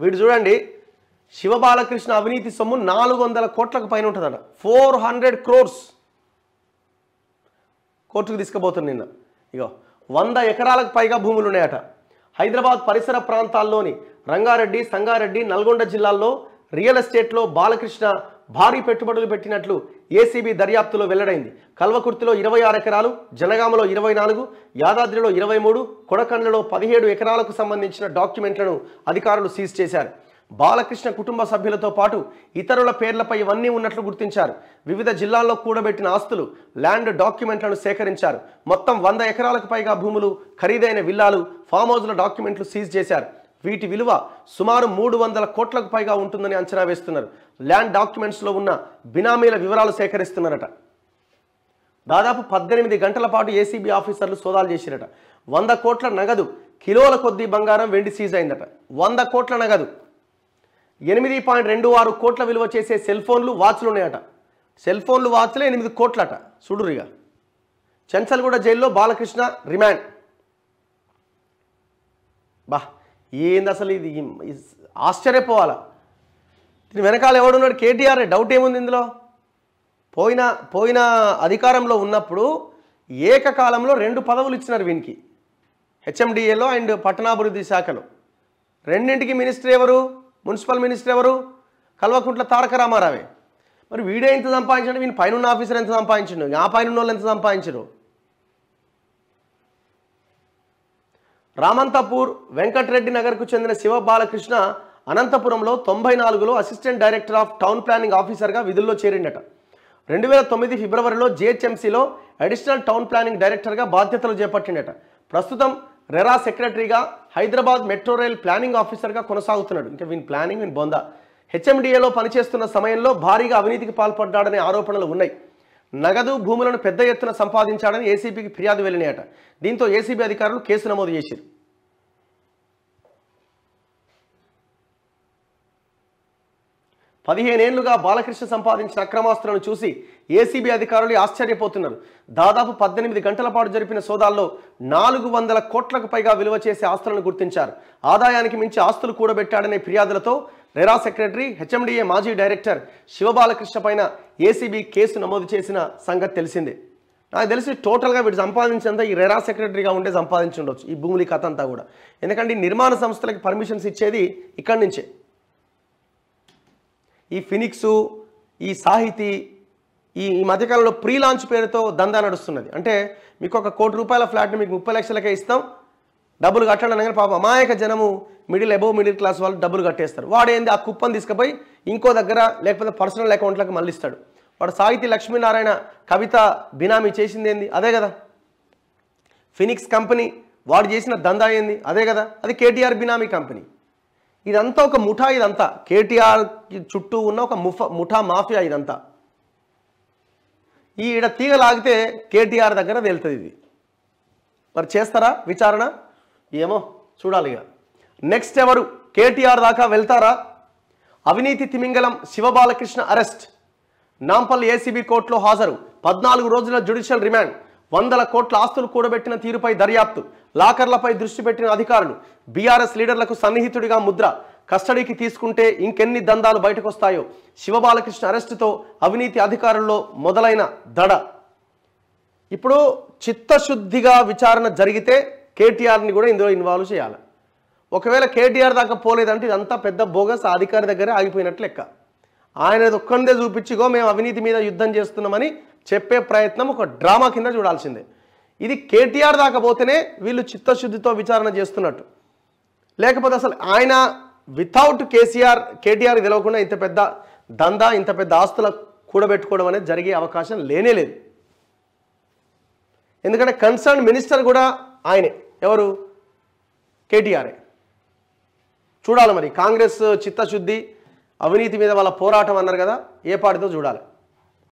వీడు చూడండి, శివబాలకృష్ణ అవినీతి సొమ్ము 400 కోట్లకు పైన ఉంటుందట. 400 crores కోర్టుకు తీసుకుపోతుంది నిన్న. ఇగో 100 ఎకరాలకు పైగా భూములు ఉన్నాయట. హైదరాబాద్ పరిసర ప్రాంతాల్లోని రంగారెడ్డి, సంగారెడ్డి, నల్గొండ జిల్లాల్లో రియల్ ఎస్టేట్లో బాలకృష్ణ భారీ పెట్టుబడులు పెట్టినట్లు ఏసీబీ దర్యాప్తులో వెల్లడైంది. కల్వకుర్తిలో 26 ఎకరాలు, జనగామలో 24, యాదాద్రిలో 23, కొడకండ్లలో 17 ఎకరాలకు సంబంధించిన డాక్యుమెంట్లను అధికారులు సీజ్ చేశారు. బాలకృష్ణ కుటుంబ సభ్యులతో పాటు ఇతరుల పేర్లపై ఇవన్నీ ఉన్నట్లు గుర్తించారు. వివిధ జిల్లాల్లో కూడబెట్టిన ఆస్తులు, ల్యాండ్ డాక్యుమెంట్లను సేకరించారు. మొత్తం 100 ఎకరాలకు పైగా భూములు, ఖరీదైన విల్లాలు, ఫామ్ హౌస్ల డాక్యుమెంట్లు సీజ్ చేశారు. వీటి విలువ సుమారు 300 కోట్లకు పైగా ఉంటుందని అంచనా వేస్తున్నారు. ల్యాండ్ డాక్యుమెంట్స్లో ఉన్న బినామీల వివరాలు సేకరిస్తున్నారట. దాదాపు 18 గంటల పాటు ఏసీబీ ఆఫీసర్లు సోదాలు చేసిరట. 100 కోట్ల నగదు, కిలోల కొద్దీ బంగారం, వెండి సీజ్ అయిందట. 100 కోట్ల నగదు, 8.26 కోట్ల విలువ చేసే సెల్ ఫోన్లు, వాచ్లు ఉన్నాయట. సెల్ ఫోన్లు, వాచ్లే 8 కోట్లట. చూడురిగా. చెంచల్గూడ జైల్లో బాలకృష్ణ రిమాండ్. బా, ఏంది అసలు ఇది? ఆశ్చర్యపోవాలా. దీని వెనకాల ఎవడున్నాడు? కేటీఆర్. డౌట్ ఏముంది ఇందులో? పోయిన అధికారంలో ఉన్నప్పుడు ఏకకాలంలో 2 పదవులు ఇచ్చినారు వీనికి, హెచ్ఎండిఏలో అండ్ పట్టణాభివృద్ధి శాఖలో. రెండింటికి మినిస్టర్ ఎవరు? మున్సిపల్ మినిస్టర్ ఎవరు? కల్వకుంట్ల తారక రామారావే. మరి వీడే ఎంత సంపాదించాడు? వీని పైన ఉన్న ఆఫీసర్ ఎంత సంపాదించండు? ఆ పైన ఉన్న వాళ్ళు ఎంత సంపాదించరు? రామంతపూర్ వెంకటరెడ్డి నగర్కు చెందిన శివ బాలకృష్ణ అనంతపురంలో 94లో assistant director of town planning ఆఫీసర్గా విధుల్లో చేరిండట. 2009 ఫిబ్రవరిలో జిహెచ్ఎంసీలో అడిషనల్ టౌన్ ప్లానింగ్ డైరెక్టర్గా బాధ్యతలు చేపట్టిండట. ప్రస్తుతం రెరా సెక్రటరీగా, హైదరాబాద్ మెట్రో రైల్ ప్లానింగ్ ఆఫీసర్గా కొనసాగుతున్నాడు. ఇంకా వీని ప్లానింగ్, వీని బొంద. హెచ్ఎండిఏలో పనిచేస్తున్న సమయంలో భారీగా అవినీతికి పాల్పడ్డాడనే ఆరోపణలు ఉన్నాయి. నగదు, భూములను పెద్ద ఎత్తున సంపాదించాడని ఏసీబీకి ఫిర్యాదు వెళ్ళినాయట. దీంతో ఏసీబీ అధికారులు కేసు నమోదు చేశారు. పదిహేనేళ్లుగా బాలకృష్ణ సంపాదించిన అక్రమాస్తులను చూసి ఏసీబీ అధికారులు ఆశ్చర్యపోతున్నారు. దాదాపు 18 గంటల పాటు జరిపిన సోదాల్లో 400 కోట్లకు పైగా విలువ చేసే ఆస్తులను గుర్తించారు. ఆదాయానికి మించి ఆస్తులు కూడబెట్టాడనే ఫిర్యాదులతో రెరా సెక్రటరీ, హెచ్ఎండిఏ మాజీ డైరెక్టర్ శివబాలకృష్ణ పైన ఏసీబీ కేసు నమోదు చేసిన సంగతి తెలిసిందే. నాకు తెలిసి టోటల్గా వీడు సంపాదించేంత ఈ రెరా సెక్రటరీగా ఉండే సంపాదించి ఉండొచ్చు ఈ భూములి కథ అంతా కూడా. ఎందుకంటే ఈ నిర్మాణ సంస్థలకి పర్మిషన్స్ ఇచ్చేది ఇక్కడి నుంచే. ఈ ఫినిక్సు, ఈ సాహితీ, ఈ మధ్యకాలంలో ప్రీ లాంచ్ పేరుతో దందా నడుస్తున్నది. అంటే మీకు ఒక ₹1 కోటి ఫ్లాట్ని మీకు 30 లక్షలకే ఇస్తాం, డబ్బులు కట్టండి అనగానే పాప అమాయక జనము, అబోవ్ మిడిల్ క్లాస్ వాళ్ళు డబ్బులు కట్టేస్తారు. వాడేంది ఆ కుప్పని తీసుకుపోయి ఇంకో దగ్గర లేకపోతే పర్సనల్ అకౌంట్లకు మళ్ళీ ఇస్తాడు. వాడు సాహితీ లక్ష్మీనారాయణ కవిత బినామీ చేసింది ఏంది? అదే కదా. ఫినిక్స్ కంపెనీ వాడు చేసిన దందా ఏంది? అదే కదా. అది కేటీఆర్ బినామీ కంపెనీ. ఇదంతా ఒక ముఠా. ఇదంతా కేటీఆర్ చుట్టూ ఉన్న ఒక ముఠా మాఫియా ఇదంతా. ఈడ తీగ లాగితే కేటీఆర్ దగ్గర వెళ్తుంది ఇది. మరి చేస్తారా విచారణ? ఏమో చూడాలి. ఇక నెక్స్ట్ ఎవరు? కేటీఆర్ దాకా వెళ్తారా? అవినీతి తిమింగలం శివబాలకృష్ణ అరెస్ట్. నాంపల్లి ఏసీబీ కోర్టులో హాజరు. 14 రోజుల జ్యుడిషియల్ రిమాండ్. 100 కోట్ల ఆస్తులు కూడబెట్టిన తీరుపై దర్యాప్తు. లాకర్లపై దృష్టి పెట్టిన అధికారులు. బీఆర్ఎస్ లీడర్లకు సన్నిహితుడిగా ముద్ర. కస్టడీకి తీసుకుంటే ఇంకెన్ని దందాలు బయటకు వస్తాయో. శివబాలకృష్ణ అరెస్టుతో అవినీతి అధికారుల్లో మొదలైన దడ. ఇప్పుడు చిత్తశుద్ధిగా విచారణ జరిగితే కేటీఆర్ని కూడా ఇందులో ఇన్వాల్వ్ చేయాలి. ఒకవేళ కేటీఆర్ దాకా పోలేదంటే ఇదంతా పెద్ద బోగస్ అధికారి దగ్గరే ఆగిపోయినట్లు లెక్క. ఆయన ఒక్కడే చూపించిగో మేము అవినీతి మీద యుద్ధం చేస్తున్నామని చెప్పే ప్రయత్నం ఒక డ్రామా కింద చూడాల్సిందే. ఇది కేటీఆర్ దాకా పోతేనే వీళ్ళు చిత్తశుద్ధితో విచారణ చేస్తున్నట్టు. లేకపోతే అసలు ఆయన వితౌట్ కేటీఆర్ తెలవకుండా ఇంత పెద్ద దందా, ఇంత పెద్ద ఆస్తుల కూడబెట్టుకోవడం అనేది జరిగే అవకాశం లేనే లేదు. ఎందుకంటే కన్సర్న్ మినిస్టర్ కూడా ఆయనే. ఎవరు? కేటీఆరే. చూడాలి మరి కాంగ్రెస్ చిత్తశుద్ధి, అవినీతి మీద వాళ్ళ పోరాటం అన్నారు కదా, ఏ పార్టీతో చూడాలి.